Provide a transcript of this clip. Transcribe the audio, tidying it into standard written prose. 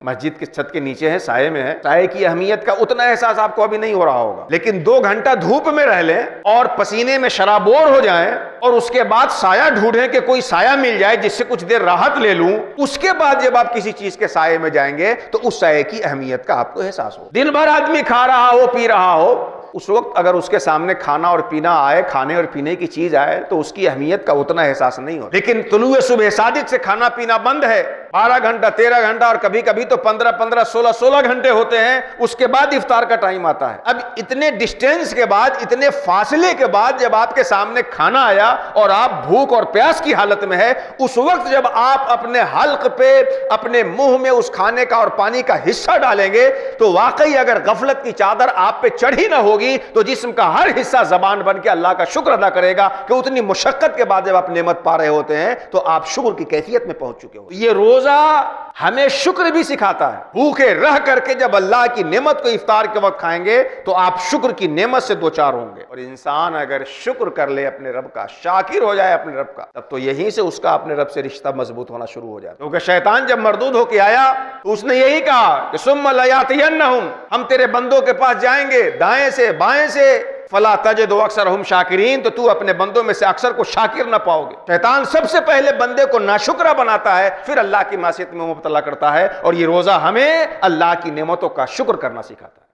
مسجد کے چھت کے نیچے ہے، سائے میں ہے، سائے کی اہمیت کا اتنا احساس آپ کو ابھی نہیں ہو رہا ہوگا، لیکن 2 گھنٹہ دھوپ میں رہ لیں اور پسینے میں شرابور ہو جائیں اور اس کے بعد سایہ ڈھونڈیں کہ کوئی سایہ مل جائے جس سے کچھ دیر راحت لے لوں، اس کے بعد جب آپ کسی چیز کے سائے میں جائیں گے تو اس سائے کی اہمیت کا آپ کو احساس ہو۔ دن بھر آدمی کھا رہا ہو، پی رہا ہو، اس وقت اگر اس کے سامنے کھانا اور پینا آئے، کھانے اور پینے کی چیز آئے تو اس کی اہمیت کا اتنا احساس نہیں ہوتا۔ لیکن طلوع صبح صادق سے کھانا پینا بند ہے، 12 گھنٹہ 13 گھنٹہ اور کبھی کبھی تو 15 16 گھنٹے ہوتے ہیں، اس کے بعد افطار کا ٹائم آتا ہے۔ اب اتنے ڈسٹینس کے بعد، اتنے فاصلے کے بعد جب آپ کے سامنے کھانا آیا اور آپ بھوک اور پیاس کی حالت میں ہے، اس وقت جب آپ اپنے حلق پہ، اپنے منہ میں اس کھانے کا اور پانی کا حصہ ڈالیں گے تو واقعی اگر غفلت کی چادر آپ پہ چڑھی نہ ہوگی تو جسم کا ہر حصہ زبان بن کے اللہ کا شکر ادا کرے گا کہ اتنی مشقت کے بعد جب آپ نعمت پا رہے ہوتے ہیں تو آپ شکر کی کیفیت میں پہنچ چکے ہو۔ یہ روزہ ہمیں شکر بھی سکھاتا ہے۔ بھوکے رہ کر کے جب اللہ کی نعمت کو افطار کے وقت کھائیں گے تو آپ شکر کی نعمت سے دوچار ہوں گے، اور انسان اگر شکر کر لے اپنے رب کا، شاکر ہو جائے اپنے رب کا، تب تو یہیں سے اس کا اپنے رب سے رشتہ مضبوط ہونا شروع ہو جاتا ہے۔ کیونکہ شیطان جب مردود ہو کے آیا تو اس نے یہی کہا کہ ثم لیاتینہم، ہم تیرے بندوں کے پاس جائیں گے دائیں سے بائیں سے، فلا تجد اکثرہم شاکرین، تو اپنے بندوں میں سے اکثر کو شاکر نہ پاؤ گے۔ شیطان سب سے پہلے بندے کو ناشکرہ بناتا ہے، پھر اللہ کی معصیت میں مبتلا کرتا ہے، اور یہ روزہ ہمیں اللہ کی نعمتوں کا شکر کرنا سکھاتا ہے۔